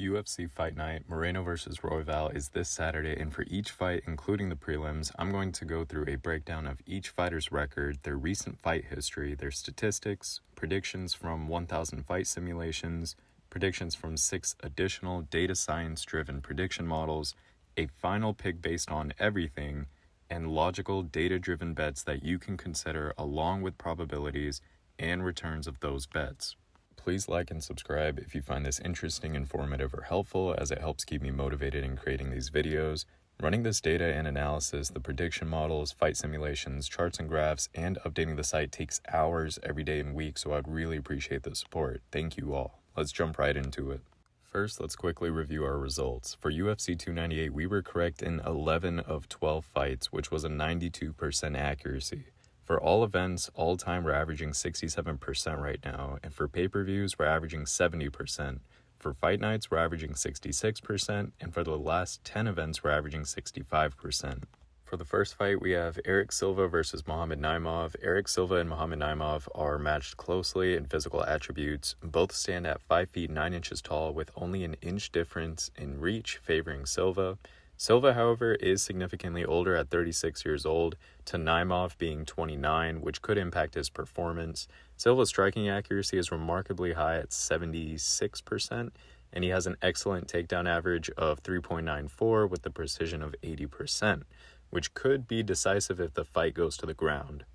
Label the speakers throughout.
Speaker 1: UFC Fight Night, Moreno versus Royval is this Saturday, and for each fight, including the prelims, I'm going to go through a breakdown of each fighter's record, their recent fight history, their statistics, predictions from 1,000 fight simulations, predictions from 6 additional data science-driven prediction models, a final pick based on everything, and logical data-driven bets that you can consider along with probabilities and returns of those bets. Please like and subscribe if you find this interesting, informative, or helpful, as it helps keep me motivated in creating these videos. Running this data and analysis, the prediction models, fight simulations, charts and graphs, and updating the site takes hours every day and week, so I'd really appreciate the support. Thank you all. Let's jump right into it. First, let's quickly review our results. For UFC 298, we were correct in 11 of 12 fights, which was a 92% accuracy. For all events, all time, we're averaging 67% right now, and for pay-per-views, we're averaging 70%. For fight nights, we're averaging 66%, and for the last 10 events, we're averaging 65%. For the first fight, we have Erik Silva versus Naimov. Erik Silva and Naimov are matched closely in physical attributes. Both stand at 5 feet 9 inches tall, with only an inch difference in reach favoring Silva. Silva, however, is significantly older at 36 years old, to Naimov being 29, which could impact his performance. Silva's striking accuracy is remarkably high at 76%, and he has an excellent takedown average of 3.94 with the precision of 80%, which could be decisive if the fight goes to the ground.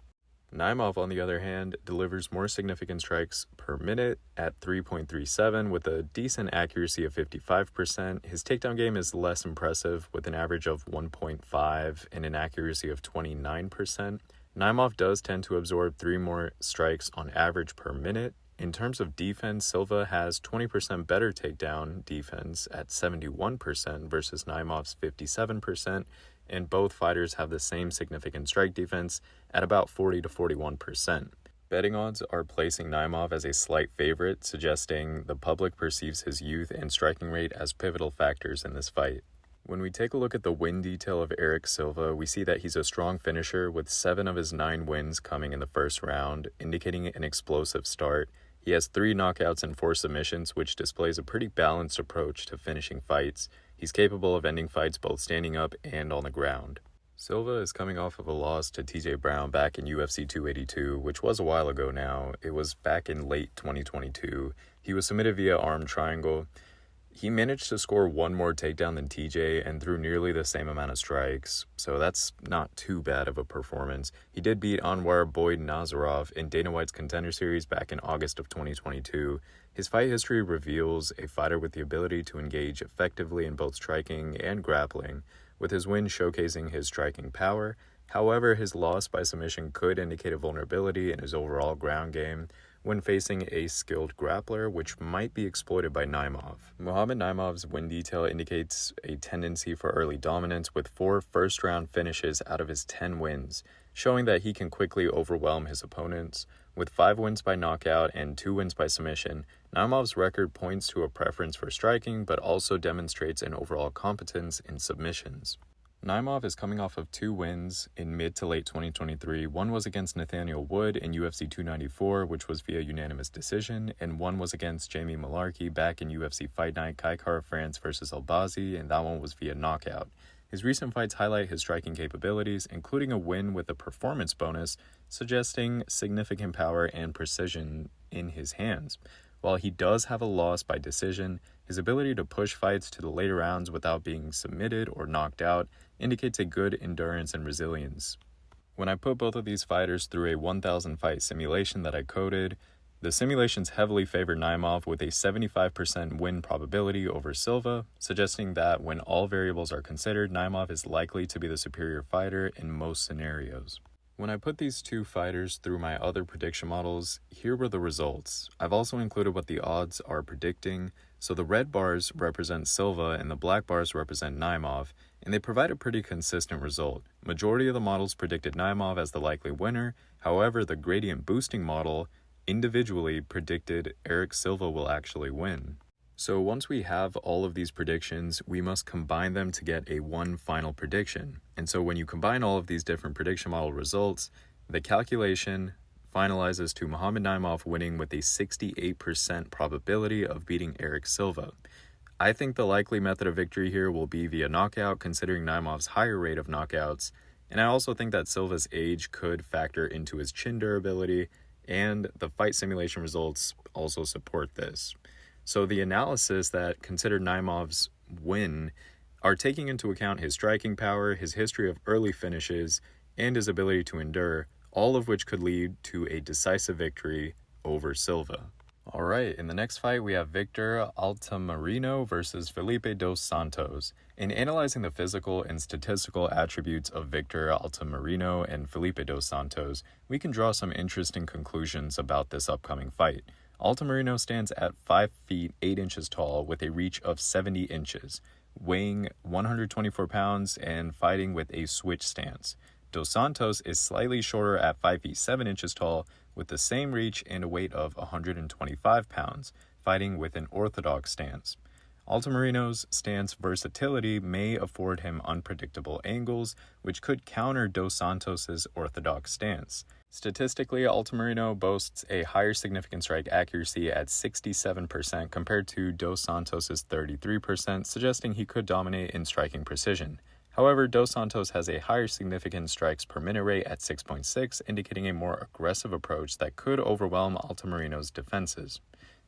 Speaker 1: Naimov, on the other hand, delivers more significant strikes per minute at 3.37 with a decent accuracy of 55%. His takedown game is less impressive with an average of 1.5 and an accuracy of 29%. Naimov does tend to absorb 3 more strikes on average per minute. In terms of defense, Silva has 20% better takedown defense at 71% versus Naimov's 57%. And both fighters have the same significant strike defense at about 40 to 41%. Betting odds are placing Naimov as a slight favorite, suggesting the public perceives his youth and striking rate as pivotal factors in this fight. When we take a look at the win detail of Erik Silva, we see that he's a strong finisher with 7 of his 9 wins coming in the first round, indicating an explosive start. He has 3 knockouts and 4 submissions, which displays a pretty balanced approach to finishing fights. He's capable of ending fights both standing up and on the ground. Silva is coming off of a loss to TJ Brown back in UFC 282, which was a while ago now. It was back in late 2022. He was submitted via arm triangle. He managed to score 1 more takedown than TJ and threw nearly the same amount of strikes, so that's not too bad of a performance. He did beat Anwar Boyd Nazarov in Dana White's Contender Series back in August of 2022. His fight history reveals a fighter with the ability to engage effectively in both striking and grappling, with his win showcasing his striking power. However, his loss by submission could indicate a vulnerability in his overall ground game when facing a skilled grappler, which might be exploited by Naimov. Naimov's win detail indicates a tendency for early dominance with 4 first-round finishes out of his 10 wins, showing that he can quickly overwhelm his opponents. With 5 wins by knockout and 2 wins by submission, Naimov's record points to a preference for striking, but also demonstrates an overall competence in submissions. Naimov is coming off of 2 wins in mid to late 2023. 1 was against Nathaniel Wood in UFC 294, which was via unanimous decision, and 1 was against Jamie Mullarkey back in UFC Fight Night, Kai Kara-France versus Albazi, and that one was via knockout. His recent fights highlight his striking capabilities, including a win with a performance bonus, suggesting significant power and precision in his hands. While he does have a loss by decision, his ability to push fights to the later rounds without being submitted or knocked out indicates a good endurance and resilience. When I put both of these fighters through a 1,000 fight simulation that I coded, the simulations heavily favor Naimov with a 75% win probability over Silva, suggesting that when all variables are considered, Naimov is likely to be the superior fighter in most scenarios. When I put these 2 fighters through my other prediction models, here were the results. I've also included what the odds are predicting. So the red bars represent Silva and the black bars represent Naimov, and they provide a pretty consistent result. Majority of the models predicted Naimov as the likely winner. However, the gradient boosting model individually predicted Erik Silva will actually win. So once we have all of these predictions, we must combine them to get a one final prediction. And so when you combine all of these different prediction model results, the calculation finalizes to Naimov winning with a 68% probability of beating Erik Silva. I think the likely method of victory here will be via knockout, considering Naimov's higher rate of knockouts, and I also think that Silva's age could factor into his chin durability, and the fight simulation results also support this. So the analysis that considered Naimov's win are taking into account his striking power, his history of early finishes, and his ability to endure, all of which could lead to a decisive victory over Silva. All right, in the next fight, we have Victor Altamirano versus Felipe dos Santos. In analyzing the physical and statistical attributes of Victor Altamirano and Felipe dos Santos, we can draw some interesting conclusions about this upcoming fight. Altamirano stands at 5 feet 8 inches tall with a reach of 70 inches, weighing 124 pounds and fighting with a switch stance. Dos Santos is slightly shorter at 5 feet 7 inches tall with the same reach and a weight of 125 pounds, fighting with an orthodox stance. Altamirano's stance versatility may afford him unpredictable angles, which could counter Dos Santos's orthodox stance. Statistically, Altamirano boasts a higher significant strike accuracy at 67% compared to Dos Santos's 33%, suggesting he could dominate in striking precision. However, Dos Santos has a higher significant strikes per minute rate at 6.6, indicating a more aggressive approach that could overwhelm Altamirano's defenses.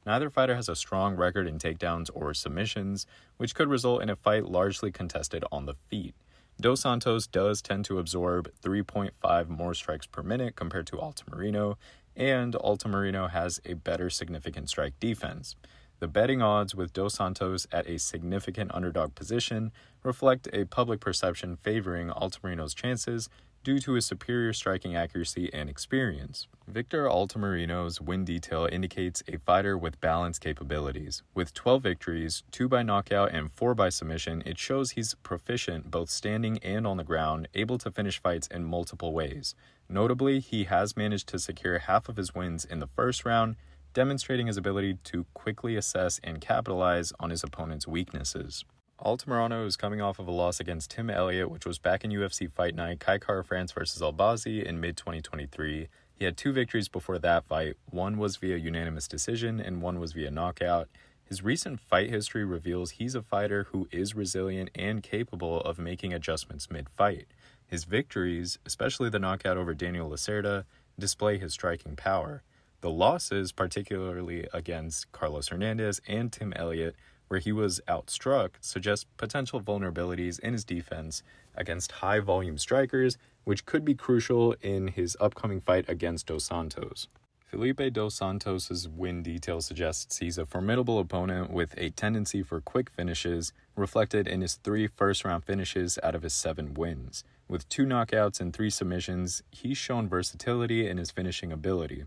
Speaker 1: Neither fighter has a strong record in takedowns or submissions, which could result in a fight largely contested on the feet. Dos Santos does tend to absorb 3.5 more strikes per minute compared to Altamirano, and Altamirano has a better significant strike defense. The betting odds with Dos Santos at a significant underdog position reflect a public perception favoring Altamirano's chances due to his superior striking accuracy and experience. Victor Altamirano's win detail indicates a fighter with balanced capabilities. With 12 victories, 2 by knockout and 4 by submission, it shows he's proficient both standing and on the ground, able to finish fights in multiple ways. Notably, he has managed to secure half of his wins in the first round, demonstrating his ability to quickly assess and capitalize on his opponent's weaknesses. Altamirano is coming off of a loss against Tim Elliott, which was back in UFC Fight Night, Kai Kara-France versus Albazi in mid-2023. He had 2 victories before that fight. One was via unanimous decision and one was via knockout. His recent fight history reveals he's a fighter who is resilient and capable of making adjustments mid-fight. His victories, especially the knockout over Daniel Lacerda, display his striking power. The losses, particularly against Carlos Hernandez and Tim Elliott, where he was outstruck, suggest potential vulnerabilities in his defense against high-volume strikers, which could be crucial in his upcoming fight against Dos Santos. Felipe Dos Santos's win detail suggests he's a formidable opponent with a tendency for quick finishes, reflected in his 3 first-round finishes out of his 7 wins. With 2 knockouts and 3 submissions, he's shown versatility in his finishing ability.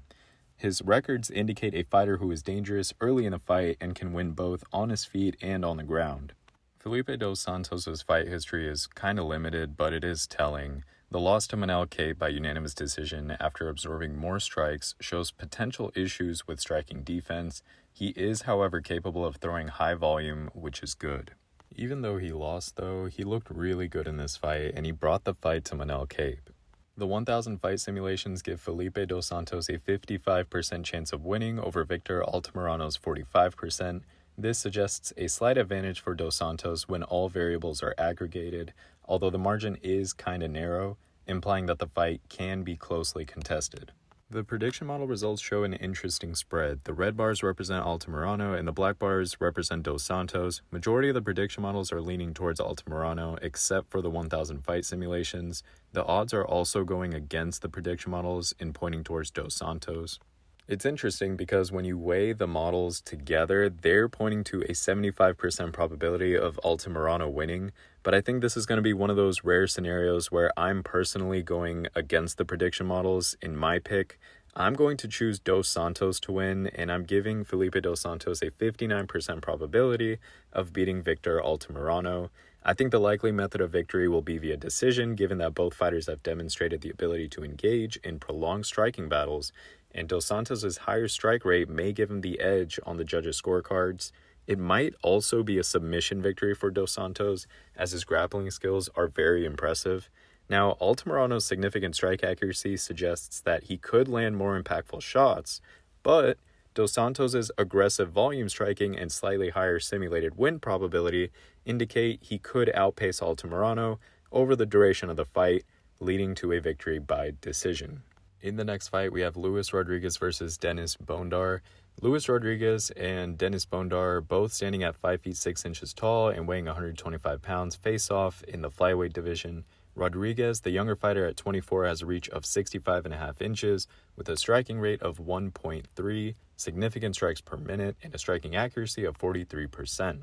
Speaker 1: His records indicate a fighter who is dangerous early in the fight and can win both on his feet and on the ground. Felipe Dos Santos's fight history is kind of limited, but it is telling. The loss to Manel Kape by unanimous decision after absorbing more strikes shows potential issues with striking defense. He is, however, capable of throwing high volume, which is good. Even though he lost, though, he looked really good in this fight, and he brought the fight to Manel Kape. The 1,000 fight simulations give Felipe Dos Santos a 55% chance of winning over Victor Altamirano's 45%. This suggests a slight advantage for Dos Santos when all variables are aggregated, although the margin is kinda narrow, implying that the fight can be closely contested. The prediction model results show an interesting spread. The red bars represent Altamirano and the black bars represent Dos Santos. Majority of the prediction models are leaning towards Altamirano, except for the 1,000 fight simulations. The odds are also going against the prediction models and pointing towards Dos Santos. It's interesting because when you weigh the models together, they're pointing to a 75% probability of Altamirano winning, but I think this is going to be one of those rare scenarios where I'm personally going against the prediction models in my pick. I'm going to choose Dos Santos to win, and I'm giving Felipe Dos Santos a 59% probability of beating Victor Altamirano. I think the likely method of victory will be via decision, given that both fighters have demonstrated the ability to engage in prolonged striking battles, and Dos Santos' higher strike rate may give him the edge on the judges' scorecards. It might also be a submission victory for Dos Santos, as his grappling skills are very impressive. Now, Altamirano's significant strike accuracy suggests that he could land more impactful shots, but Dos Santos' aggressive volume striking and slightly higher simulated win probability indicate he could outpace Moreno over the duration of the fight, leading to a victory by decision. In the next fight, we have Luis Rodriguez versus Denis Bondar. Luis Rodriguez and Denis Bondar, both standing at 5 feet 6 inches tall and weighing 125 pounds, face off in the flyweight division. Rodriguez, the younger fighter at 24, has a reach of 65.5 inches with a striking rate of 1.3, significant strikes per minute, and a striking accuracy of 43%.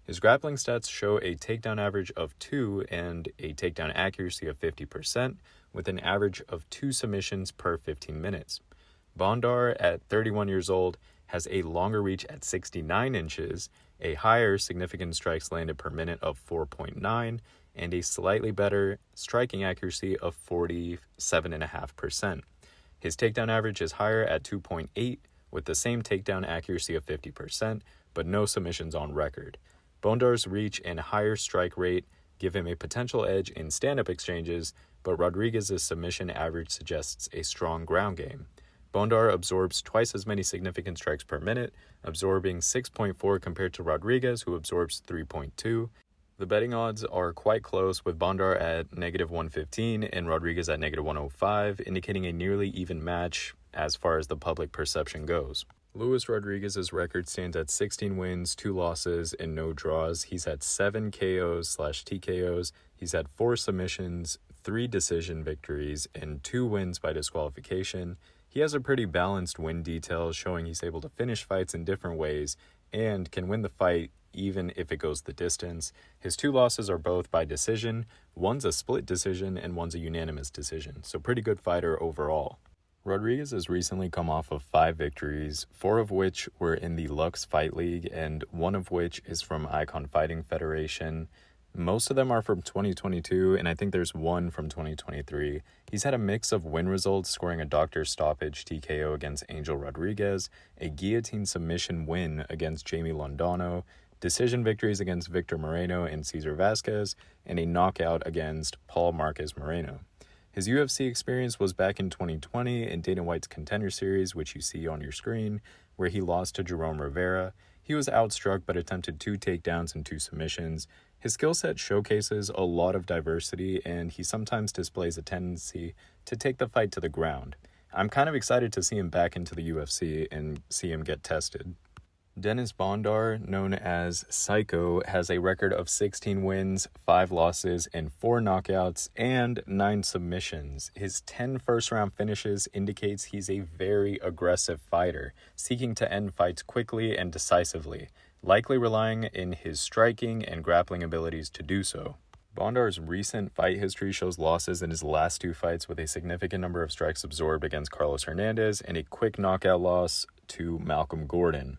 Speaker 1: His grappling stats show a takedown average of 2 and a takedown accuracy of 50%, with an average of 2 submissions per 15 minutes. Bondar, at 31 years old, has a longer reach at 69 inches, a higher significant strikes landed per minute of 4.9, and a slightly better striking accuracy of 47.5%. His takedown average is higher at 2.8, with the same takedown accuracy of 50%, but no submissions on record. Bondar's reach and higher strike rate give him a potential edge in stand-up exchanges, but Rodriguez's submission average suggests a strong ground game. Bondar absorbs twice as many significant strikes per minute, absorbing 6.4 compared to Rodriguez, who absorbs 3.2. The betting odds are quite close, with Bondar at -115 and Rodriguez at -105, indicating a nearly even match as far as the public perception goes. Luis Rodriguez's record stands at 16 wins, 2 losses, and no draws. He's had 7 KOs/TKOs. He's had 4 submissions, 3 decision victories, and 2 wins by disqualification. He has a pretty balanced win detail, showing he's able to finish fights in different ways and can win the fight even if it goes the distance. His 2 losses are both by decision. One's a split decision and one's a unanimous decision, so pretty good fighter overall. Rodriguez has recently come off of 5 victories, 4 of which were in the Lux Fight League and 1 of which is from Icon Fighting Federation. Most of them are from 2022, and I think there's 1 from 2023. He's had a mix of win results, scoring a doctor stoppage TKO against Angel Rodriguez, a guillotine submission win against Jamie Londano, decision victories against Victor Moreno and Cesar Vasquez, and a knockout against Paul Marquez Moreno. His UFC experience was back in 2020 in Dana White's Contender Series, which you see on your screen, where he lost to Jerome Rivera. He was outstruck but attempted 2 takedowns and 2 submissions. His skill set showcases a lot of diversity, and he sometimes displays a tendency to take the fight to the ground. I'm kind of excited to see him back into the UFC and see him get tested. Denis Bondar, known as Psycho, has a record of 16 wins, 5 losses, and 4 knockouts, and 9 submissions. His 10 first-round finishes indicates he's a very aggressive fighter, seeking to end fights quickly and decisively, likely relying in his striking and grappling abilities to do so. Bondar's recent fight history shows losses in his last 2 fights, with a significant number of strikes absorbed against Carlos Hernandez and a quick knockout loss to Malcolm Gordon.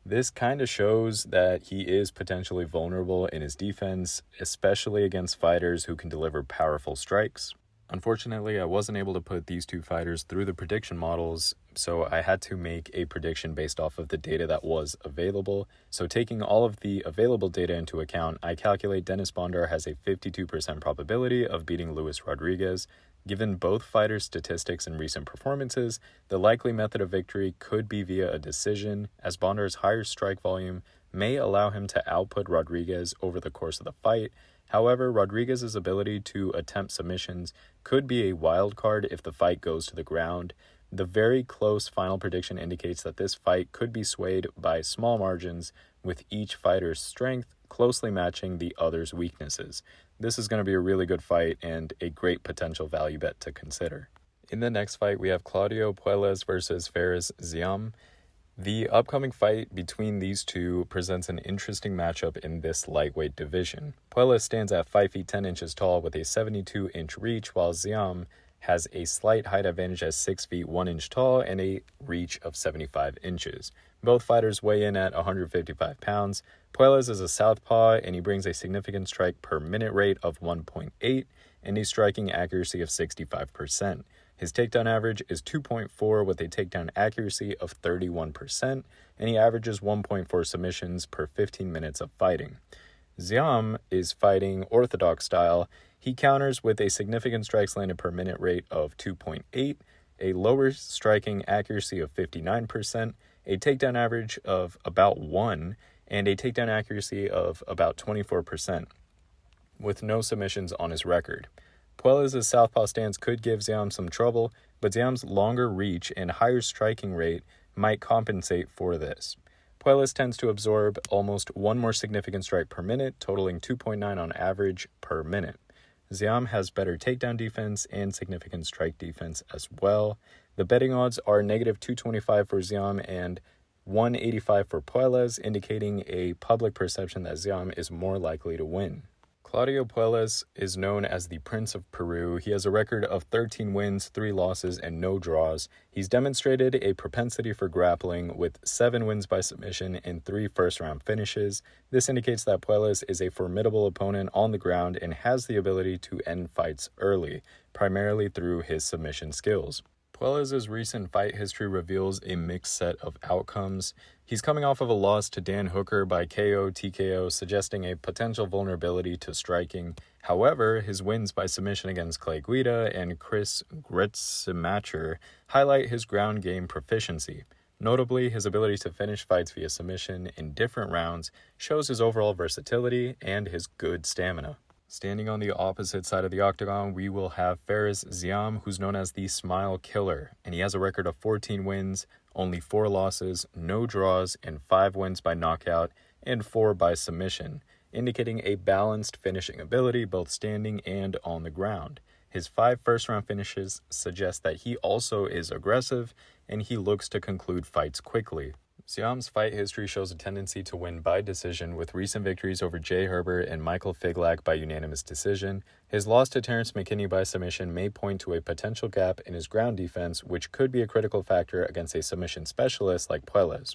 Speaker 1: This kind of shows that he is potentially vulnerable in his defense, especially against fighters who can deliver powerful strikes. Unfortunately, I wasn't able to put these 2 fighters through the prediction models, so I had to make a prediction based off of the data that was available. So taking all of the available data into account, I calculate Denis Bondar has a 52% probability of beating Luis Rodriguez. Given both fighters' statistics and recent performances, the likely method of victory could be via a decision, as Bondar's higher strike volume may allow him to output Rodriguez over the course of the fight. However, Rodriguez's ability to attempt submissions could be a wild card if the fight goes to the ground. The very close final prediction indicates that this fight could be swayed by small margins, with each fighter's strength closely matching the other's weaknesses. This is going to be a really good fight and a great potential value bet to consider. In the next fight, we have Claudio Puelles versus Fares Ziam. The upcoming fight between these two presents an interesting matchup in this lightweight division. Puelles stands at 5 feet 10 inches tall with a 72-inch reach, while Ziam has a slight height advantage at 6 feet 1 inch tall and a reach of 75 inches. Both fighters weigh in at 155 pounds. Puelles is a southpaw, and he brings a significant strike per minute rate of 1.8 and a striking accuracy of 65%. His takedown average is 2.4 with a takedown accuracy of 31%, and he averages 1.4 submissions per 15 minutes of fighting. Ziam is fighting orthodox style. He counters with a significant strikes landed per minute rate of 2.8, a lower striking accuracy of 59%, a takedown average of about 1, and a takedown accuracy of about 24%, with no submissions on his record. Puelles' southpaw stance could give Ziam some trouble, but Ziam's longer reach and higher striking rate might compensate for this. Puelles tends to absorb almost one more significant strike per minute, totaling 2.9 on average per minute. Ziam has better takedown defense and significant strike defense as well. The betting odds are negative 225 for Ziam and 185 for Puelles, indicating a public perception that Ziam is more likely to win. Claudio Puelles is known as the Prince of Peru. He has a record of 13 wins, 3 losses, and no draws. He's demonstrated a propensity for grappling with 7 wins by submission and 3 first-round finishes. This indicates that Puelles is a formidable opponent on the ground and has the ability to end fights early, primarily through his submission skills. Puelles' recent fight history reveals a mixed set of outcomes. He's coming off of a loss to Dan Hooker by KO TKO, suggesting a potential vulnerability to striking. However, his wins by submission against Clay Guida and Chris Gretzimacher highlight his ground game proficiency. Notably, his ability to finish fights via submission in different rounds shows his overall versatility and his good stamina. Standing on the opposite side of the octagon, we will have Fares Ziam, who's known as the Smile Killer, and he has a record of 14 wins, only 4 losses, no draws, and 5 wins by knockout and 4 by submission, indicating a balanced finishing ability both standing and on the ground. His 5 first-round finishes suggest that he also is aggressive, and he looks to conclude fights quickly. Ziam's fight history shows a tendency to win by decision, with recent victories over Jay Herbert and Michael Figlak by unanimous decision. His loss to Terrence McKinney by submission may point to a potential gap in his ground defense, which could be a critical factor against a submission specialist like Puelles.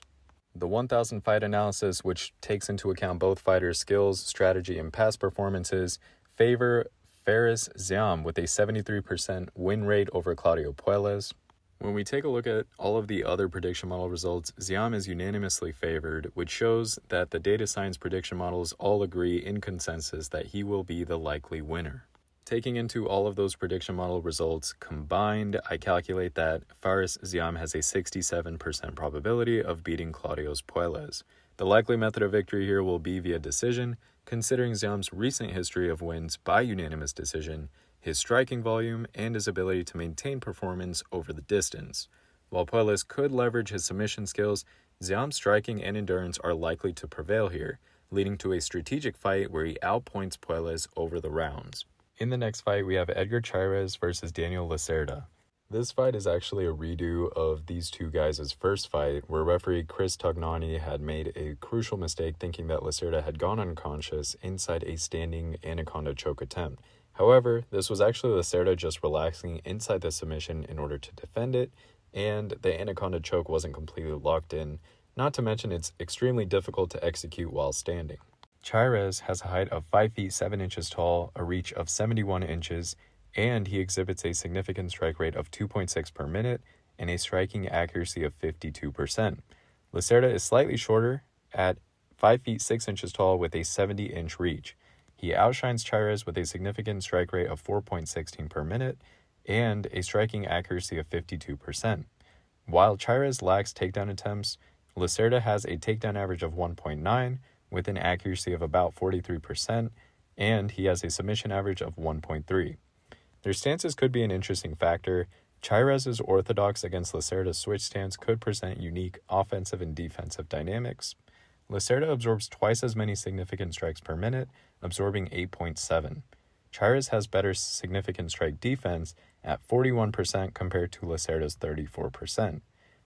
Speaker 1: The 1,000 fight analysis, which takes into account both fighters' skills, strategy, and past performances, favor Fares Ziam with a 73% win rate over Claudio Puelles. When we take a look at all of the other prediction model results, Ziam is unanimously favored, which shows that the data science prediction models all agree in consensus that he will be the likely winner. Taking into all of those prediction model results combined, I calculate that Fares Ziam has a 67% probability of beating Claudio Puelles. The likely method of victory here will be via decision, considering Ziam's recent history of wins by unanimous decision, his striking volume, and his ability to maintain performance over the distance. While Puelles could leverage his submission skills, Ziam's striking and endurance are likely to prevail here, leading to a strategic fight where he outpoints Puelles over the rounds. In the next fight, we have Edgar Chairez versus Daniel Lacerda. This fight is actually a redo of these two guys' first fight, where referee Chris Tognani had made a crucial mistake thinking that Lacerda had gone unconscious inside a standing anaconda choke attempt. However, this was actually Lacerda just relaxing inside the submission in order to defend it, and the anaconda choke wasn't completely locked in, not to mention it's extremely difficult to execute while standing. Chairez has a height of 5 feet 7 inches tall, a reach of 71 inches, and he exhibits a significant strike rate of 2.6 per minute and a striking accuracy of 52%. Lacerda is slightly shorter at 5 feet 6 inches tall with a 70-inch reach. He outshines Chairez with a significant strike rate of 4.16 per minute and a striking accuracy of 52%. While Chairez lacks takedown attempts, Lacerda has a takedown average of 1.9 with an accuracy of about 43%, and he has a submission average of 1.3. Their stances could be an interesting factor. Chairez's orthodox against Lacerda's switch stance could present unique offensive and defensive dynamics. Lacerda absorbs twice as many significant strikes per minute, absorbing 8.7. Chairez has better significant strike defense at 41% compared to Lacerda's 34%.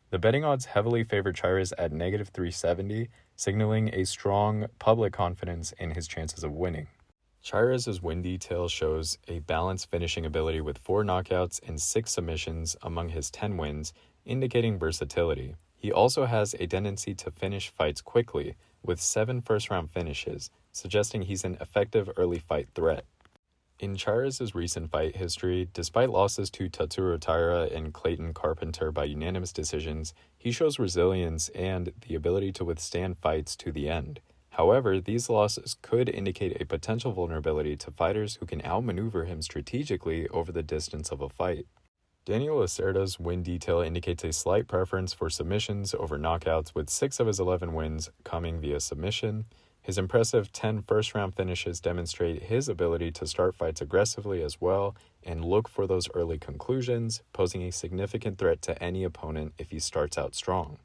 Speaker 1: The betting odds heavily favor Chairez at negative 370, signaling a strong public confidence in his chances of winning. Chairez's win detail shows a balanced finishing ability with 4 knockouts and 6 submissions among his 10 wins, indicating versatility. He also has a tendency to finish fights quickly, with 7 first-round finishes, suggesting he's an effective early fight threat. In Chairez's recent fight history, despite losses to Tatsuro Taira and Clayton Carpenter by unanimous decisions, he shows resilience and the ability to withstand fights to the end. However, these losses could indicate a potential vulnerability to fighters who can outmaneuver him strategically over the distance of a fight. Daniel Lacerda's win detail indicates a slight preference for submissions over knockouts, with 6 of his 11 wins coming via submission. His impressive 10 first-round finishes demonstrate his ability to start fights aggressively as well and look for those early conclusions, posing a significant threat to any opponent if he starts out strong.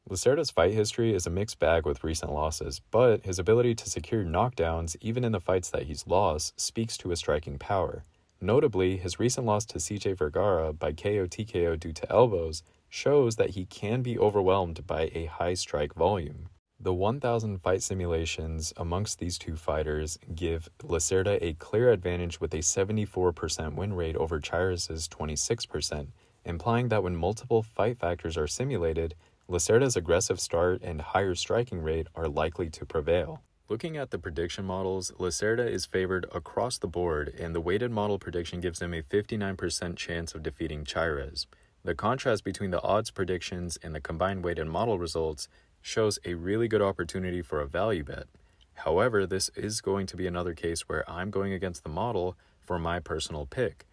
Speaker 1: Lacerda's fight history is a mixed bag with recent losses, but his ability to secure knockdowns, even in the fights that he's lost, speaks to his striking power. Notably, his recent loss to CJ Vergara by KO/TKO due to elbows shows that he can be overwhelmed by a high strike volume. The 1,000 fight simulations amongst these two fighters give Lacerda a clear advantage with a 74% win rate over Chairez's 26%, implying that when multiple fight factors are simulated, Lacerda's aggressive start and higher striking rate are likely to prevail. Looking at the prediction models, Lacerda is favored across the board, and the weighted model prediction gives him a 59% chance of defeating Chairez. The contrast between the odds predictions and the combined weighted model results shows a really good opportunity for a value bet. However, this is going to be another case where I'm going against the model for my personal pick.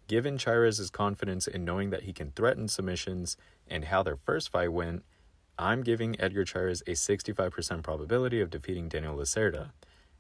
Speaker 1: Given Chairez's confidence in knowing that he can threaten submissions and how their first fight went, I'm giving Edgar Chairez a 65% probability of defeating Daniel Lacerda.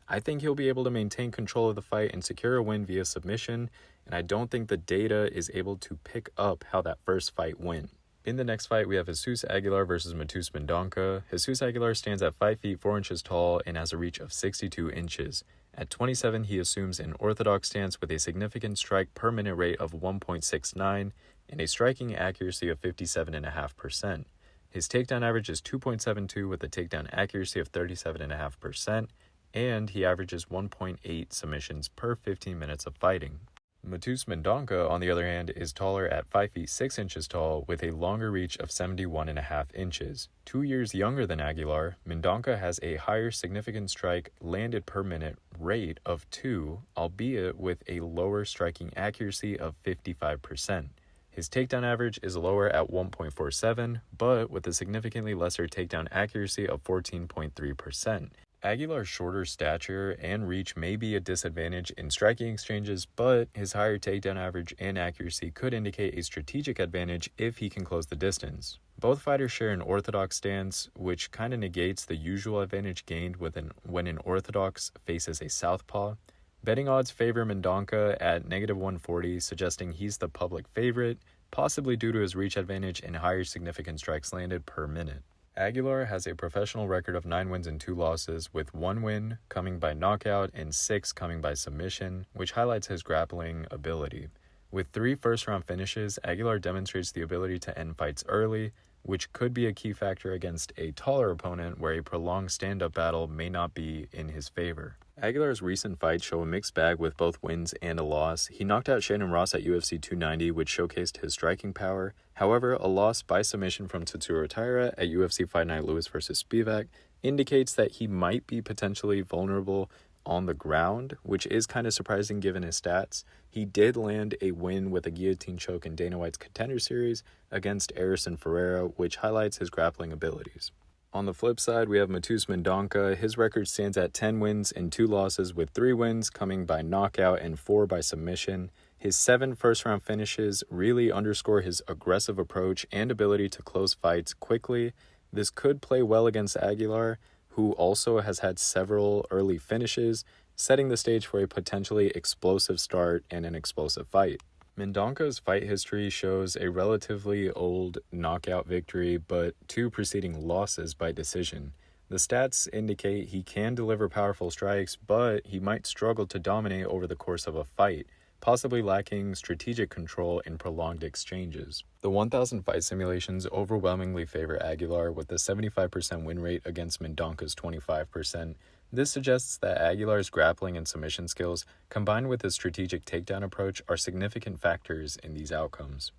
Speaker 1: I think he'll be able to maintain control of the fight and secure a win via submission, and I don't think the data is able to pick up how that first fight went. In the next fight, we have Jesus Aguilar versus Matus Mendonca. Jesus Aguilar stands at 5 feet 4 inches tall and has a reach of 62 inches. At 27, he assumes an orthodox stance with a significant strike per minute rate of 1.69 and a striking accuracy of 57.5%. His takedown average is 2.72 with a takedown accuracy of 37.5%, and he averages 1.8 submissions per 15 minutes of fighting. Matus Mendonca, on the other hand, is taller at 5 feet 6 inches tall with a longer reach of 71.5 inches. 2 years younger than Aguilar, Mendonca has a higher significant strike landed per minute rate of 2, albeit with a lower striking accuracy of 55%. His takedown average is lower at 1.47, but with a significantly lesser takedown accuracy of 14.3%. Aguilar's shorter stature and reach may be a disadvantage in striking exchanges, but his higher takedown average and accuracy could indicate a strategic advantage if he can close the distance. Both fighters share an orthodox stance, which kind of negates the usual advantage gained when an orthodox faces a southpaw. Betting odds favor Mendonca at -140, suggesting he's the public favorite, possibly due to his reach advantage and higher significant strikes landed per minute. Aguilar has a professional record of 9 wins and 2 losses, with 1 win coming by knockout and 6 coming by submission, which highlights his grappling ability. With 3 first-round finishes, Aguilar demonstrates the ability to end fights early, which could be a key factor against a taller opponent where a prolonged stand-up battle may not be in his favor. Aguilar's recent fights show a mixed bag with both wins and a loss. He knocked out Shannon Ross at UFC 290, which showcased his striking power. However, a loss by submission from Tatsuro Taira at UFC Fight Night Lewis vs. Spivak indicates that he might be potentially vulnerable on the ground, which is kind of surprising given his stats. He did land a win with a guillotine choke in Dana White's Contender Series against Erison Ferreira, which highlights his grappling abilities. On the flip side, we have Matus Mendonca. His record stands at 10 wins and 2 losses, with 3 wins coming by knockout and 4 by submission. His 7 first-round finishes really underscore his aggressive approach and ability to close fights quickly. This could play well against Aguilar, who also has had several early finishes, setting the stage for a potentially explosive start and an explosive fight. Mendonca's fight history shows a relatively old knockout victory, but 2 preceding losses by decision. The stats indicate he can deliver powerful strikes, but he might struggle to dominate over the course of a fight, possibly lacking strategic control in prolonged exchanges. The 1,000 fight simulations overwhelmingly favor Aguilar with a 75% win rate against Mendonca's 25%. This suggests that Aguilar's grappling and submission skills, combined with his strategic takedown approach, are significant factors in these outcomes.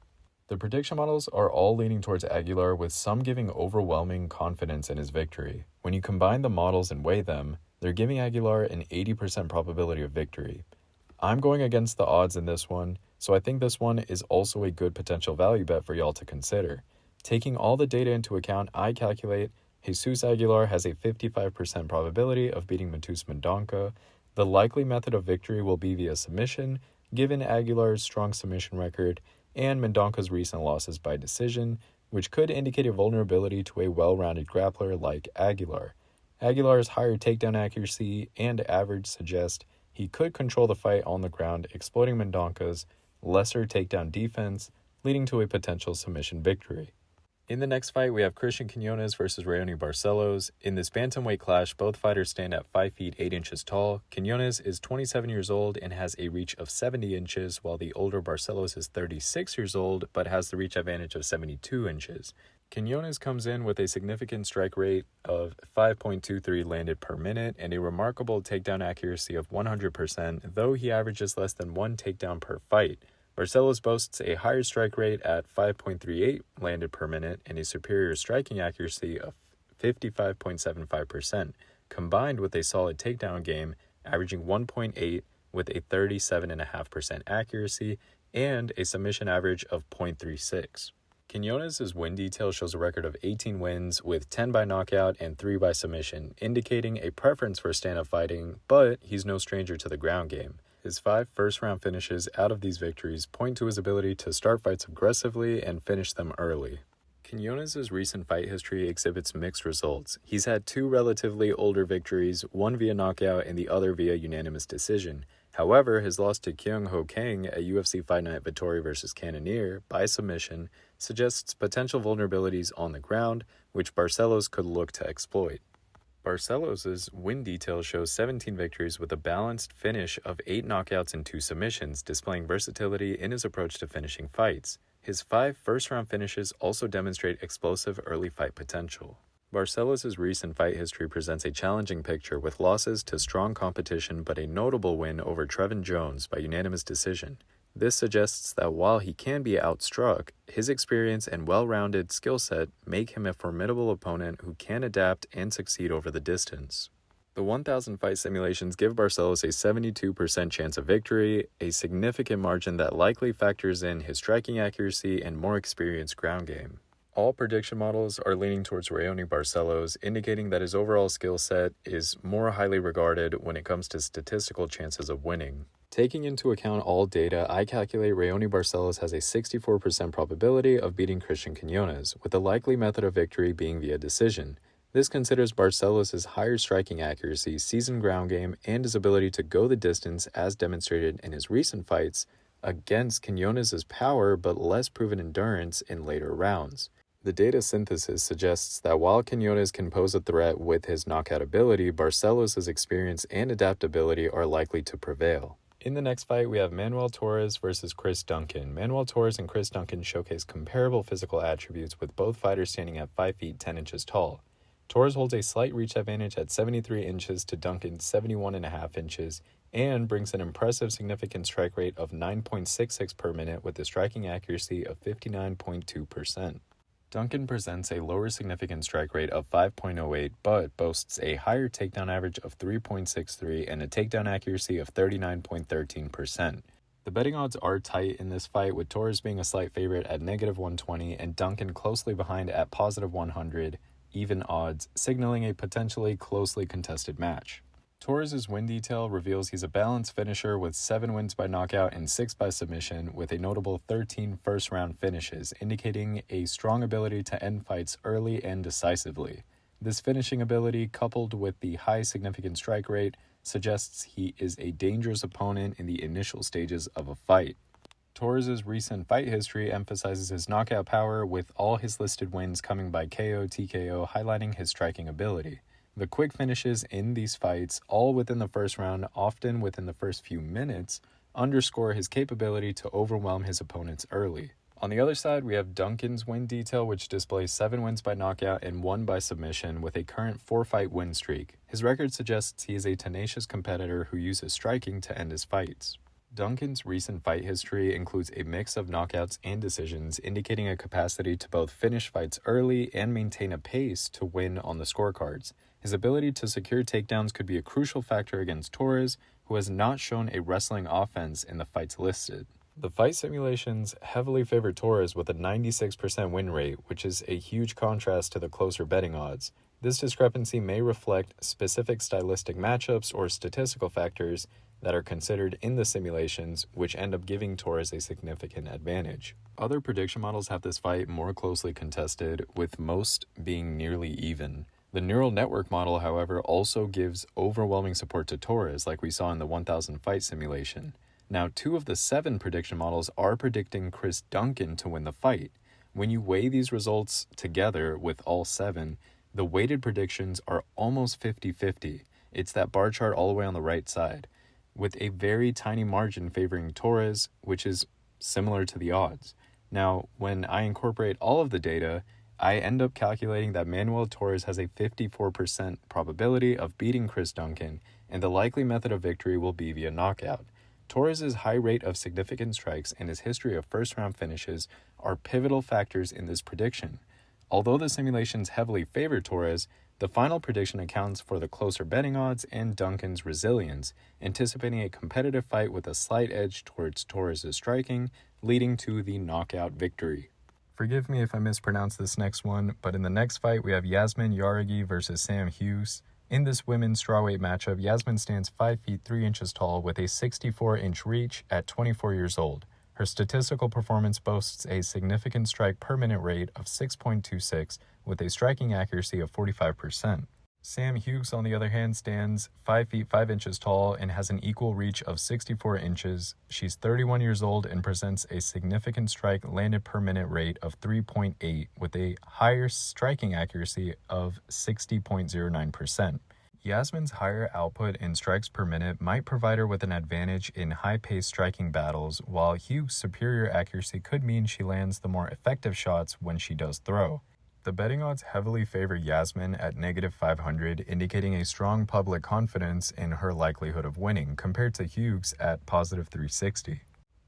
Speaker 1: The prediction models are all leaning towards Aguilar, with some giving overwhelming confidence in his victory. When you combine the models and weigh them, they're giving Aguilar an 80% probability of victory. I'm going against the odds in this one, so I think this one is also a good potential value bet for y'all to consider. Taking all the data into account, I calculate Jesus Aguilar has a 55% probability of beating Matus Mendonca. The likely method of victory will be via submission, given Aguilar's strong submission record, and Mendonca's recent losses by decision, which could indicate a vulnerability to a well-rounded grappler like Aguilar. Aguilar's higher takedown accuracy and average suggest he could control the fight on the ground, exploiting Mendonca's lesser takedown defense, leading to a potential submission victory. In the next fight, we have Christian Quinones versus Raoni Barcelos. In this bantamweight clash, both fighters stand at 5 feet 8 inches tall. Quinones is 27 years old and has a reach of 70 inches, while the older Barcelos is 36 years old but has the reach advantage of 72 inches. Quinones comes in with a significant strike rate of 5.23 landed per minute and a remarkable takedown accuracy of 100%, though he averages less than one takedown per fight. Barcelos boasts a higher strike rate at 5.38 landed per minute and a superior striking accuracy of 55.75%, combined with a solid takedown game, averaging 1.8 with a 37.5% accuracy and a submission average of 0.36. Quinones' win detail shows a record of 18 wins with 10 by knockout and 3 by submission, indicating a preference for stand-up fighting, but he's no stranger to the ground game. His 5 first-round finishes out of these victories point to his ability to start fights aggressively and finish them early. Quinones' recent fight history exhibits mixed results. He's had 2 relatively older victories, one via knockout and the other via unanimous decision. However, his loss to Kyung Ho Kang at UFC Fight Night Vettori vs. Cannonier by submission suggests potential vulnerabilities on the ground, which Barcelos could look to exploit. Barcelos' win detail shows 17 victories with a balanced finish of 8 knockouts and 2 submissions, displaying versatility in his approach to finishing fights. His 5 first-round finishes also demonstrate explosive early fight potential. Barcelos' recent fight history presents a challenging picture with losses to strong competition but a notable win over Trevin Jones by unanimous decision. This suggests that while he can be outstruck, his experience and well-rounded skill set make him a formidable opponent who can adapt and succeed over the distance. The 1,000 fight simulations give Barcelos a 72% chance of victory, a significant margin that likely factors in his striking accuracy and more experienced ground game. All prediction models are leaning towards Raoni Barcelos, indicating that his overall skill set is more highly regarded when it comes to statistical chances of winning. Taking into account all data, I calculate Raoni Barcelos has a 64% probability of beating Christian Quinones, with the likely method of victory being via decision. This considers Barcelos' higher striking accuracy, seasoned ground game, and his ability to go the distance as demonstrated in his recent fights against Quinones' power but less proven endurance in later rounds. The data synthesis suggests that while Quinones can pose a threat with his knockout ability, Barcelos' experience and adaptability are likely to prevail. In the next fight, we have Manuel Torres versus Chris Duncan. Manuel Torres and Chris Duncan showcase comparable physical attributes, with both fighters standing at 5 feet 10 inches tall. Torres holds a slight reach advantage at 73 inches to Duncan's 71.5 inches and brings an impressive significant strike rate of 9.66 per minute with a striking accuracy of 59.2%. Duncan presents a lower significant strike rate of 5.08 but boasts a higher takedown average of 3.63 and a takedown accuracy of 39.13%. The betting odds are tight in this fight, with Torres being a slight favorite at -120 and Duncan closely behind at +100, even odds, signaling a potentially closely contested match. Torres' win detail reveals he's a balanced finisher with 7 wins by knockout and 6 by submission, with a notable 13 first-round finishes, indicating a strong ability to end fights early and decisively. This finishing ability, coupled with the high significant strike rate, suggests he is a dangerous opponent in the initial stages of a fight. Torres' recent fight history emphasizes his knockout power, with all his listed wins coming by KO, TKO, highlighting his striking ability. The quick finishes in these fights, all within the first round, often within the first few minutes, underscore his capability to overwhelm his opponents early. On the other side, we have Duncan's win detail, which displays 7 wins by knockout and 1 by submission, with a current 4-fight win streak. His record suggests he is a tenacious competitor who uses striking to end his fights. Duncan's recent fight history includes a mix of knockouts and decisions, indicating a capacity to both finish fights early and maintain a pace to win on the scorecards. His ability to secure takedowns could be a crucial factor against Torres, who has not shown a wrestling offense in the fights listed. The fight simulations heavily favor Torres with a 96% win rate, which is a huge contrast to the closer betting odds. This discrepancy may reflect specific stylistic matchups or statistical factors, that are considered in the simulations, which end up giving Torres a significant advantage. Other prediction models have this fight more closely contested, with most being nearly even. The neural network model, however, also gives overwhelming support to Torres, like we saw in the 1000 fight simulation. Now, 2 of the 7 prediction models are predicting Chris Duncan to win the fight. When you weigh these results together with all 7, the weighted predictions are almost 50-50. It's that bar chart all the way on the right side, with a very tiny margin favoring Torres, which is similar to the odds. Now, when I incorporate all of the data, I end up calculating that Manuel Torres has a 54% probability of beating Chris Duncan, and the likely method of victory will be via knockout. Torres' high rate of significant strikes and his history of first-round finishes are pivotal factors in this prediction. Although the simulations heavily favor Torres, the final prediction accounts for the closer betting odds and Duncan's resilience, anticipating a competitive fight with a slight edge towards Torres' striking, leading to the knockout victory. Forgive me if I mispronounce this next one, but in the next fight we have Yasmin Jauregui versus Sam Hughes. In this women's strawweight matchup, Yasmin stands 5 feet 3 inches tall with a 64-inch reach at 24 years old. Her statistical performance boasts a significant strike per minute rate of 6.26 with a striking accuracy of 45%. Sam Hughes, on the other hand, stands 5 feet 5 inches tall and has an equal reach of 64 inches. She's 31 years old and presents a significant strike landed per minute rate of 3.8 with a higher striking accuracy of 60.09%. Yasmin's higher output in strikes per minute might provide her with an advantage in high-paced striking battles, while Hughes' superior accuracy could mean she lands the more effective shots when she does throw. The betting odds heavily favor Yasmin at -500, indicating a strong public confidence in her likelihood of winning, compared to Hughes at +360.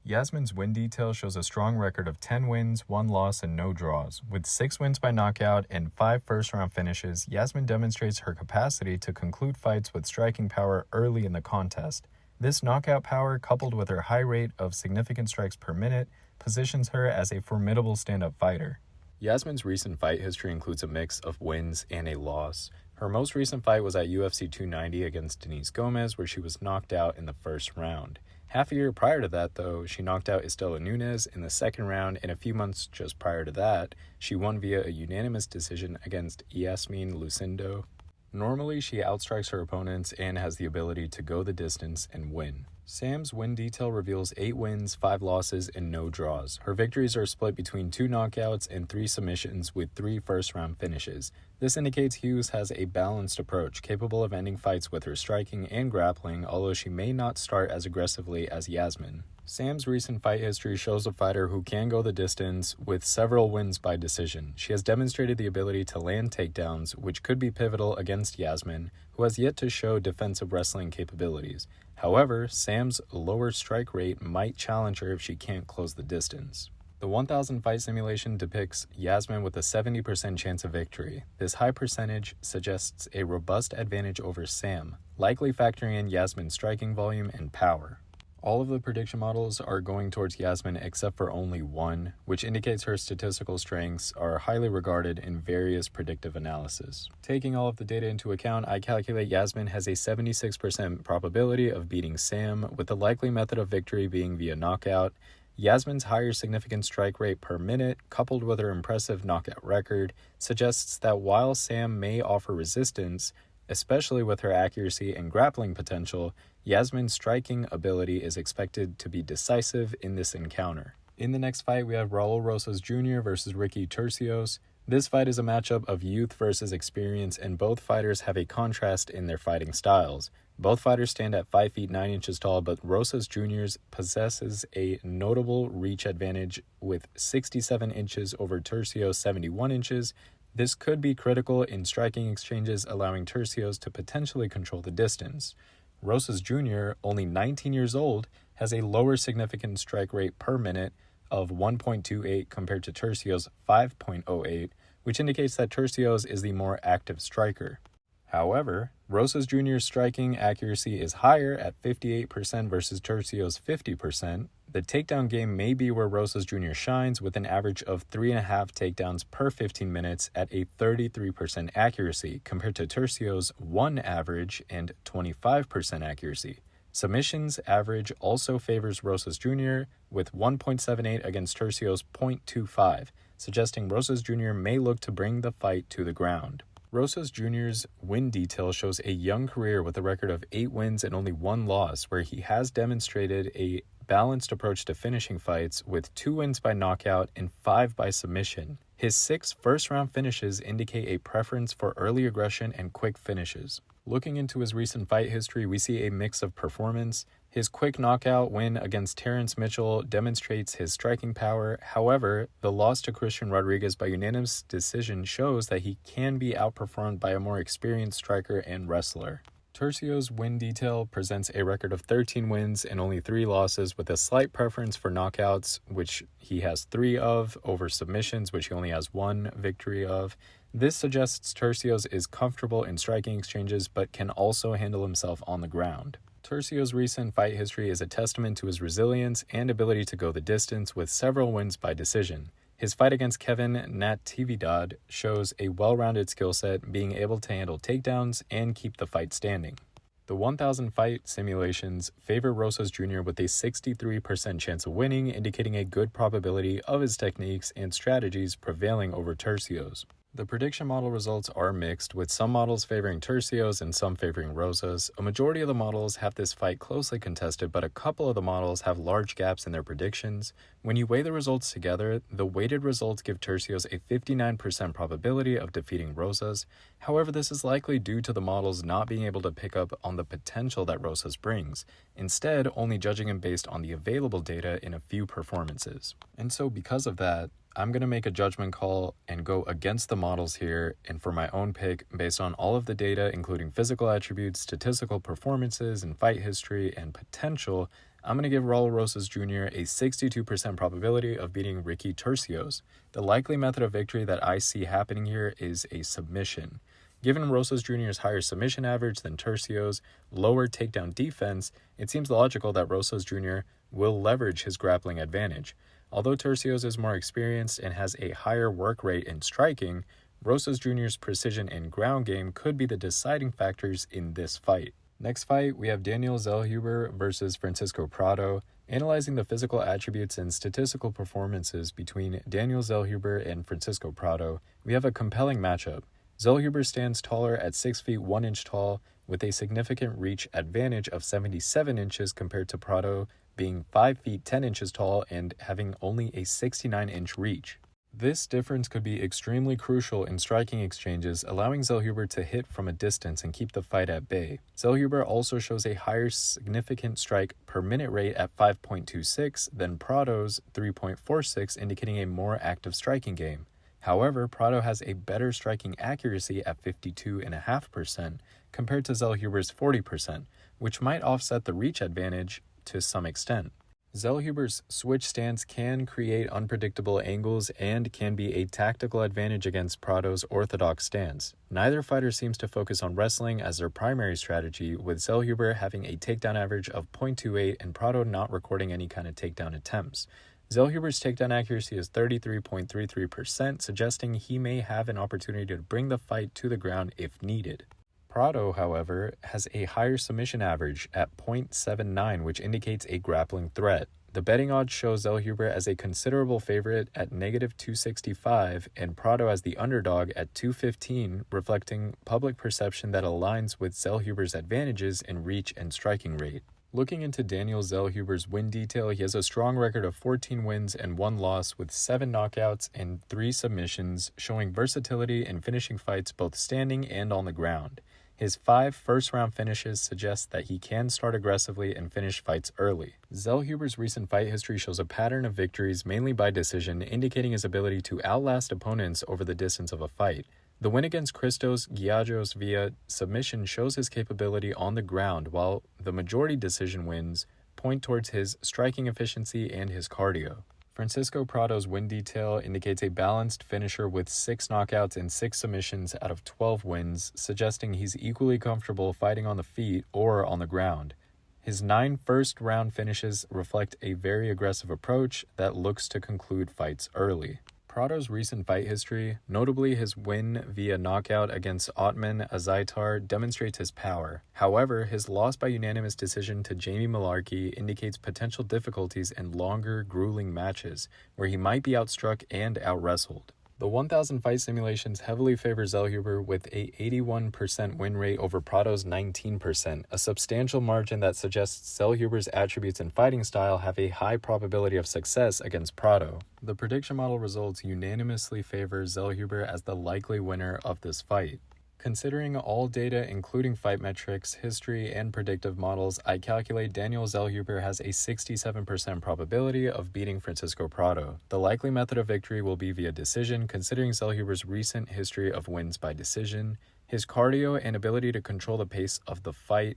Speaker 1: Yasmin's win detail shows a strong record of 10 wins, 1 loss, and no draws. With 6 wins by knockout and 5 first-round finishes, Yasmin demonstrates her capacity to conclude fights with striking power early in the contest. This knockout power, coupled with her high rate of significant strikes per minute, positions her as a formidable stand-up fighter. Yasmin's recent fight history includes a mix of wins and a loss. Her most recent fight was at UFC 290 against Denise Gomez, where she was knocked out in the first round. Half a year prior to that, though, she knocked out Estela Nunes in the second round, and a few months just prior to that, she won via a unanimous decision against Yasmin Lucindo. Normally, she outstrikes her opponents and has the ability to go the distance and win. Sam's win detail reveals 8 wins, 5 losses, and no draws. Her victories are split between 2 knockouts and 3 submissions with 3 first-round finishes. This indicates Hughes has a balanced approach, capable of ending fights with her striking and grappling, although she may not start as aggressively as Yasmin. Sam's recent fight history shows a fighter who can go the distance with several wins by decision. She has demonstrated the ability to land takedowns, which could be pivotal against Yasmin, who has yet to show defensive wrestling capabilities. However, Sam's lower strike rate might challenge her if she can't close the distance. The 1000 fight simulation depicts Yasmin with a 70% chance of victory. This high percentage suggests a robust advantage over Sam, likely factoring in Yasmin's striking volume and power. All of the prediction models are going towards Yasmin except for only one, which indicates her statistical strengths are highly regarded in various predictive analysis. Taking all of the data into account, I calculate Yasmin has a 76% probability of beating Sam, with the likely method of victory being via knockout. Yasmin's higher significant strike rate per minute, coupled with her impressive knockout record, suggests that while Sam may offer resistance, especially with her accuracy and grappling potential, Yasmin's striking ability is expected to be decisive in this encounter. In the next fight, we have Raul Rosas Jr. versus Ricky Turcios. This fight is a matchup of youth versus experience, and both fighters have a contrast in their fighting styles. Both fighters stand at 5 feet 9 inches tall, but Rosas Jr. possesses a notable reach advantage with 67 inches over Turcios' 71 inches. This could be critical in striking exchanges, allowing Turcios to potentially control the distance. Rosas Jr., only 19 years old, has a lower significant strike rate per minute of 1.28 compared to Turcios' 5.08, which indicates that Turcios is the more active striker. However, Rosas Jr.'s striking accuracy is higher at 58% versus Turcios' 50%. The takedown game may be where Rosas Jr. shines, with an average of 3.5 takedowns per 15 minutes at a 33% accuracy, compared to Turcios' 1 average and 25% accuracy. Submissions average also favors Rosas Jr. with 1.78 against Turcios' 0.25, suggesting Rosas Jr. may look to bring the fight to the ground. Rosas Jr.'s win detail shows a young career with a record of 8 wins and only 1 loss, where he has demonstrated a balanced approach to finishing fights with 2 wins by knockout and 5 by submission. His 6 first-round finishes indicate a preference for early aggression and quick finishes. Looking into his recent fight history, we see a mix of performance. His quick knockout win against Terrence Mitchell demonstrates his striking power. However, the loss to Christian Rodriguez by unanimous decision shows that he can be outperformed by a more experienced striker and wrestler. Turcios' win detail presents a record of 13 wins and only 3 losses, with a slight preference for knockouts, which he has 3 of, over submissions, which he only has 1 victory of. This suggests Turcios is comfortable in striking exchanges, but can also handle himself on the ground. Turcios' recent fight history is a testament to his resilience and ability to go the distance, with several wins by decision. His fight against Kevin Natividad shows a well-rounded skill set, being able to handle takedowns and keep the fight standing. The 1,000 fight simulations favor Rosas Jr. with a 63% chance of winning, indicating a good probability of his techniques and strategies prevailing over Turcios. The prediction model results are mixed, with some models favoring Turcios and some favoring Rosas. A majority of the models have this fight closely contested, but a couple of the models have large gaps in their predictions. When you weigh the results together, the weighted results give Turcios a 59% probability of defeating Rosas. However, this is likely due to the models not being able to pick up on the potential that Rosas brings, instead only judging him based on the available data in a few performances. And so because of that, I'm going to make a judgment call and go against the models here, and for my own pick, based on all of the data, including physical attributes, statistical performances, and fight history and potential, I'm going to give Raul Rosas Jr. a 62% probability of beating Ricky Turcios. The likely method of victory that I see happening here is a submission. Given Rosas Jr.'s higher submission average than Turcios' lower takedown defense, it seems logical that Rosas Jr. will leverage his grappling advantage. Although Turcios is more experienced and has a higher work rate in striking, Rosas Jr.'s precision and ground game could be the deciding factors in this fight. Next fight, we have Daniel Zellhuber versus Francisco Prado. Analyzing the physical attributes and statistical performances between Daniel Zellhuber and Francisco Prado, we have a compelling matchup. Zellhuber stands taller at 6 feet 1 inch tall, with a significant reach advantage of 77 inches compared to Prado being 5 feet 10 inches tall and having only a 69-inch reach. This difference could be extremely crucial in striking exchanges, allowing Zellhuber to hit from a distance and keep the fight at bay. Zellhuber also shows a higher significant strike per minute rate at 5.26 than Prado's 3.46, indicating a more active striking game. However, Prado has a better striking accuracy at 52.5% compared to Zellhuber's 40%, which might offset the reach advantage to some extent. Zellhuber's switch stance can create unpredictable angles and can be a tactical advantage against Prado's orthodox stance. Neither fighter seems to focus on wrestling as their primary strategy, with Zellhuber having a takedown average of 0.28 and Prado not recording any kind of takedown attempts. Zellhuber's takedown accuracy is 33.33%, suggesting he may have an opportunity to bring the fight to the ground if needed. Prado, however, has a higher submission average at 0.79, which indicates a grappling threat. The betting odds show Zellhuber as a considerable favorite at -265 and Prado as the underdog at 215, reflecting public perception that aligns with Zellhuber's advantages in reach and striking rate. Looking into Daniel Zellhuber's win detail, he has a strong record of 14 wins and 1 loss with 7 knockouts and 3 submissions, showing versatility in finishing fights both standing and on the ground. His 5 first-round finishes suggest that he can start aggressively and finish fights early. Zellhuber's recent fight history shows a pattern of victories mainly by decision, indicating his ability to outlast opponents over the distance of a fight. The win against Christos Giagos via submission shows his capability on the ground, while the majority decision wins point towards his striking efficiency and his cardio. Francisco Prado's win detail indicates a balanced finisher with 6 knockouts and 6 submissions out of 12 wins, suggesting he's equally comfortable fighting on the feet or on the ground. His 9 first-round finishes reflect a very aggressive approach that looks to conclude fights early. Prado's recent fight history, notably his win via knockout against Otman Azaitar, demonstrates his power. However, his loss by unanimous decision to Jamie Malarkey indicates potential difficulties in longer, grueling matches, where he might be outstruck and out-wrestled. The 1,000 fight simulations heavily favor Zellhuber with a 81% win rate over Prado's 19%, a substantial margin that suggests Zellhuber's attributes and fighting style have a high probability of success against Prado. The prediction model results unanimously favor Zellhuber as the likely winner of this fight. Considering all data including fight metrics, history, and predictive models, I calculate Daniel Zellhuber has a 67% probability of beating Francisco Prado. The likely method of victory will be via decision, considering Zellhuber's recent history of wins by decision. His cardio and ability to control the pace of the fight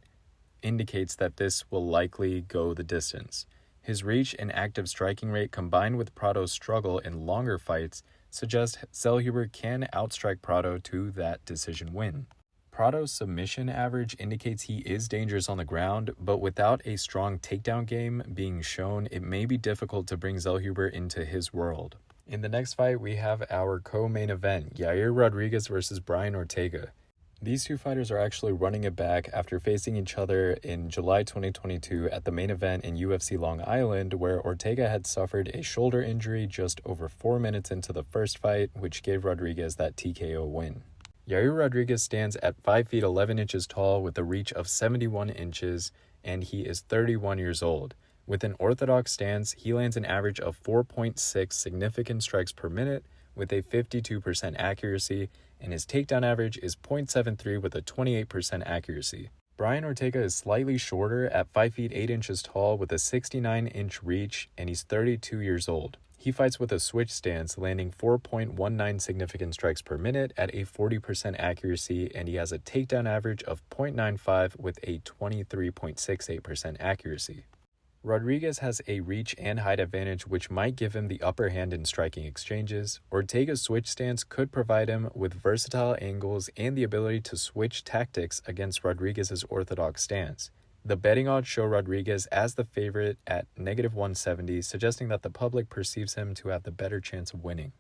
Speaker 1: indicates that this will likely go the distance. His reach and active striking rate combined with Prado's struggle in longer fights suggest Zellhuber can outstrike Prado to that decision win. Prado's submission average indicates he is dangerous on the ground, but without a strong takedown game being shown, it may be difficult to bring Zellhuber into his world. In the next fight, we have our co-main event, Yair Rodriguez versus Brian Ortega. These two fighters are actually running it back after facing each other in July 2022 at the main event in UFC Long Island, where Ortega had suffered a shoulder injury just over 4 minutes into the first fight, which gave Rodriguez that TKO win. Yair Rodriguez stands at 5 feet 11 inches tall with a reach of 71 inches, and he is 31 years old. With an orthodox stance, he lands an average of 4.6 significant strikes per minute with a 52% accuracy, and his takedown average is 0.73 with a 28% accuracy. Brian Ortega is slightly shorter at 5 feet 8 inches tall with a 69-inch reach, and he's 32 years old. He fights with a switch stance, landing 4.19 significant strikes per minute at a 40% accuracy, and he has a takedown average of 0.95 with a 23.68% accuracy. Rodriguez has a reach and height advantage which might give him the upper hand in striking exchanges. Ortega's switch stance could provide him with versatile angles and the ability to switch tactics against Rodriguez's orthodox stance. The betting odds show Rodriguez as the favorite at -170, suggesting that the public perceives him to have the better chance of winning.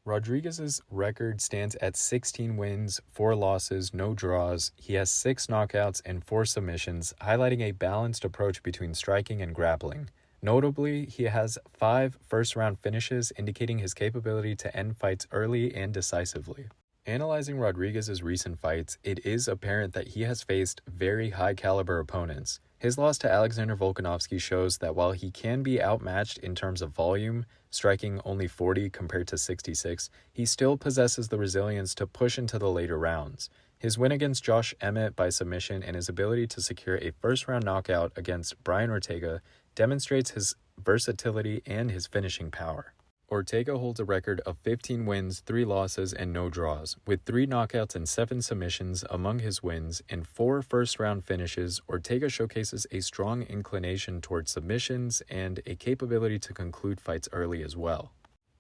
Speaker 1: Rodriguez's record stands at 16 wins, 4 losses, no draws. He has 6 knockouts and 4 submissions, highlighting a balanced approach between striking and grappling. Notably, he has 5 first-round finishes, indicating his capability to end fights early and decisively. Analyzing Rodriguez's recent fights, it is apparent that he has faced very high-caliber opponents. His loss to Alexander Volkanovski shows that while he can be outmatched in terms of volume, striking only 40 compared to 66, he still possesses the resilience to push into the later rounds. His win against Josh Emmett by submission and his ability to secure a first-round knockout against Brian Ortega demonstrates his versatility and his finishing power. Ortega holds a record of 15 wins, 3 losses, and no draws. With 3 knockouts and 7 submissions among his wins and 4 first-round finishes, Ortega showcases a strong inclination towards submissions and a capability to conclude fights early as well.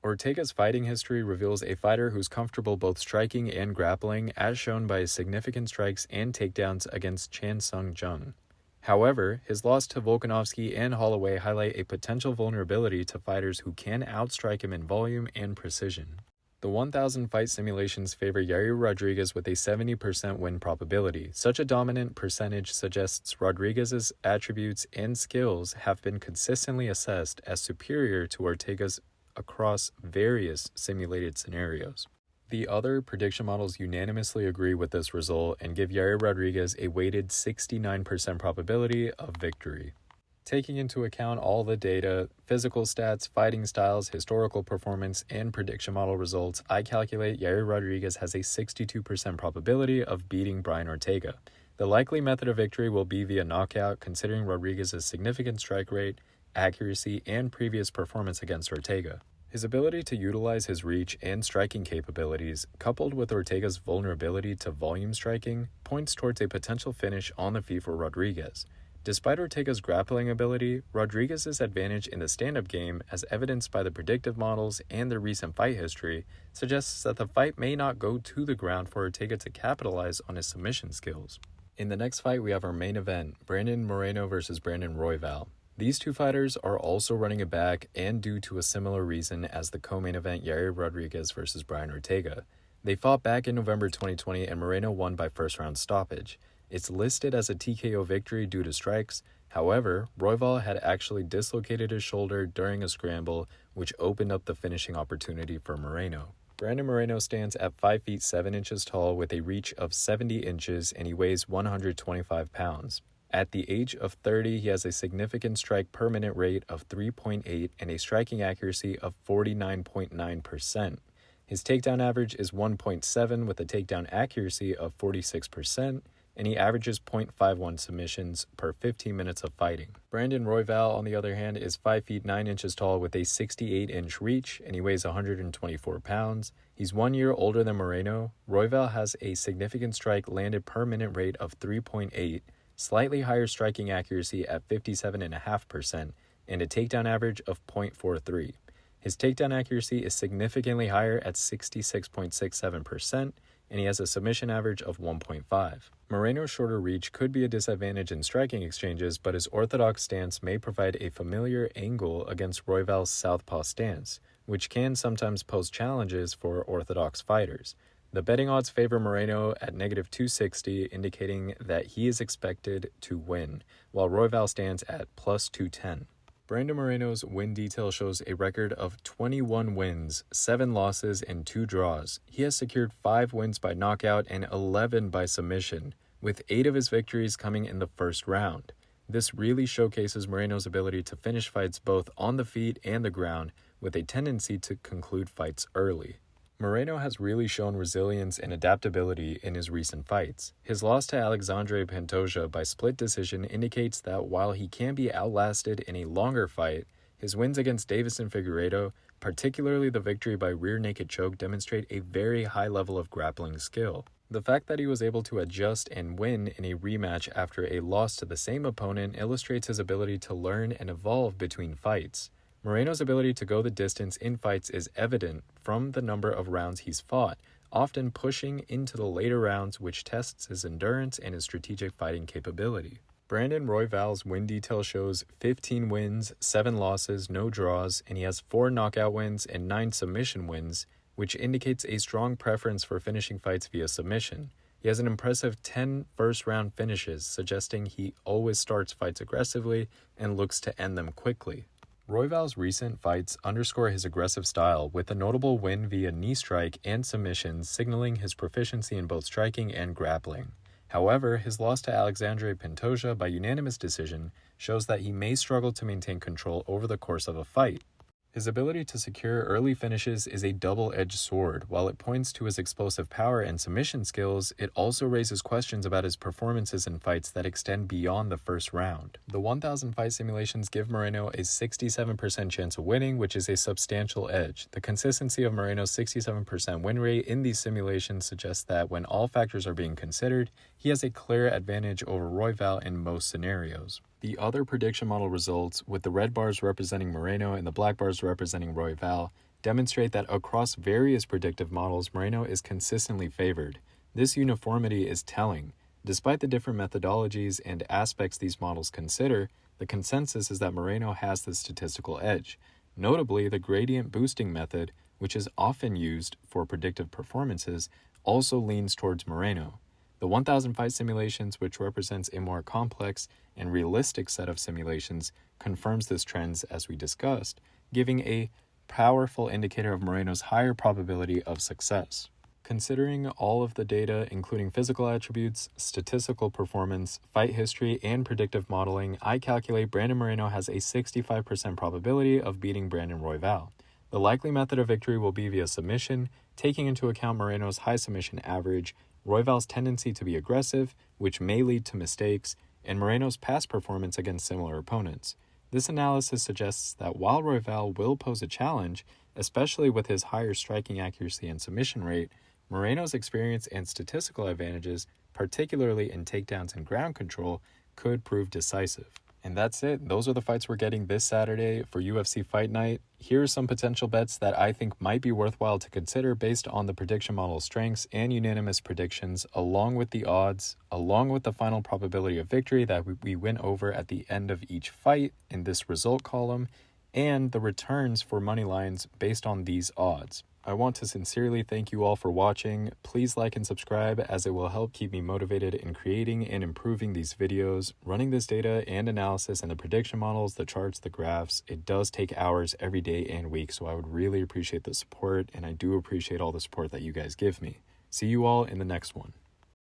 Speaker 1: Ortega's fighting history reveals a fighter who's comfortable both striking and grappling, as shown by his significant strikes and takedowns against Chan Sung Jung. However, his loss to Volkanovski and Holloway highlight a potential vulnerability to fighters who can outstrike him in volume and precision. The 1,000 fight simulations favor Yair Rodriguez with a 70% win probability. Such a dominant percentage suggests Rodriguez's attributes and skills have been consistently assessed as superior to Ortega's across various simulated scenarios. The other prediction models unanimously agree with this result and give Yair Rodriguez a weighted 69% probability of victory. Taking into account all the data, physical stats, fighting styles, historical performance, and prediction model results, I calculate Yair Rodriguez has a 62% probability of beating Brian Ortega. The likely method of victory will be via knockout, considering Rodriguez's significant strike rate, accuracy, and previous performance against Ortega. His ability to utilize his reach and striking capabilities, coupled with Ortega's vulnerability to volume striking, points towards a potential finish on the feet for Rodriguez. Despite Ortega's grappling ability, Rodriguez's advantage in the stand-up game, as evidenced by the predictive models and their recent fight history, suggests that the fight may not go to the ground for Ortega to capitalize on his submission skills. In the next fight, we have our main event, Brandon Moreno versus Brandon Royval. These two fighters are also running it back, and due to a similar reason as the co-main event Yair Rodriguez versus Brian Ortega. They fought back in November 2020 and Moreno won by first-round stoppage. It's listed as a TKO victory due to strikes. However, Royval had actually dislocated his shoulder during a scramble, which opened up the finishing opportunity for Moreno. Brandon Moreno stands at 5 feet 7 inches tall with a reach of 70 inches and he weighs 125 pounds. At the age of 30, he has a significant strike per minute rate of 3.8 and a striking accuracy of 49.9%. His takedown average is 1.7 with a takedown accuracy of 46%, and he averages 0.51 submissions per 15 minutes of fighting. Brandon Royval, on the other hand, is 5 feet 9 inches tall with a 68-inch reach, and he weighs 124 pounds. He's 1 year older than Moreno. Royval has a significant strike landed per minute rate of 3.8, slightly higher striking accuracy at 57.5%, and a takedown average of 0.43. His takedown accuracy is significantly higher at 66.67%, and he has a submission average of 1.5. Moreno's shorter reach could be a disadvantage in striking exchanges, but his orthodox stance may provide a familiar angle against Royval's southpaw stance, which can sometimes pose challenges for orthodox fighters. The betting odds favor Moreno at -260, indicating that he is expected to win, while Royval stands at +210. Brandon Moreno's win detail shows a record of 21 wins, 7 losses, and 2 draws. He has secured 5 wins by knockout and 11 by submission, with 8 of his victories coming in the first round. This really showcases Moreno's ability to finish fights both on the feet and the ground, with a tendency to conclude fights early. Moreno has really shown resilience and adaptability in his recent fights. His loss to Alexandre Pantoja by split decision indicates that while he can be outlasted in a longer fight, his wins against Davis and Figueiredo, particularly the victory by rear naked choke, demonstrate a very high level of grappling skill. The fact that he was able to adjust and win in a rematch after a loss to the same opponent illustrates his ability to learn and evolve between fights. Moreno's ability to go the distance in fights is evident from the number of rounds he's fought, often pushing into the later rounds, which tests his endurance and his strategic fighting capability. Brandon Royval's win detail shows 15 wins, 7 losses, no draws, and he has 4 knockout wins and 9 submission wins, which indicates a strong preference for finishing fights via submission. He has an impressive 10 first-round finishes, suggesting he always starts fights aggressively and looks to end them quickly. Royval's recent fights underscore his aggressive style, with a notable win via knee strike and submissions signaling his proficiency in both striking and grappling. However, his loss to Alexandre Pantoja by unanimous decision shows that he may struggle to maintain control over the course of a fight. His ability to secure early finishes is a double-edged sword. While it points to his explosive power and submission skills, it also raises questions about his performances in fights that extend beyond the first round. The 1,000 fight simulations give Moreno a 67% chance of winning, which is a substantial edge. The consistency of Moreno's 67% win rate in these simulations suggests that when all factors are being considered, he has a clear advantage over Royval in most scenarios. The other prediction model results, with the red bars representing Moreno and the black bars representing Royval, demonstrate that across various predictive models, Moreno is consistently favored. This uniformity is telling. Despite the different methodologies and aspects these models consider, the consensus is that Moreno has the statistical edge. Notably, the gradient boosting method, which is often used for predictive performances, also leans towards Moreno. The 1,000 fight simulations, which represents a more complex and realistic set of simulations, confirms this trend as we discussed, giving a powerful indicator of Moreno's higher probability of success. Considering all of the data, including physical attributes, statistical performance, fight history, and predictive modeling, I calculate Brandon Moreno has a 65% probability of beating Brandon Royval. The likely method of victory will be via submission, taking into account Moreno's high submission average, Royval's tendency to be aggressive, which may lead to mistakes, and Moreno's past performance against similar opponents. This analysis suggests that while Royval will pose a challenge, especially with his higher striking accuracy and submission rate, Moreno's experience and statistical advantages, particularly in takedowns and ground control, could prove decisive. And that's it. Those are the fights we're getting this Saturday for UFC Fight Night. Here are some potential bets that I think might be worthwhile to consider based on the prediction model strengths and unanimous predictions, along with the odds, along with the final probability of victory that we went over at the end of each fight in this result column, and the returns for money lines based on these odds. I want to sincerely thank you all for watching. Please like and subscribe, as it will help keep me motivated in creating and improving these videos. Running this data and analysis and the prediction models, the charts, the graphs, it does take hours every day and week, so I would really appreciate the support, and I do appreciate all the support that you guys give me. See you all in the next one.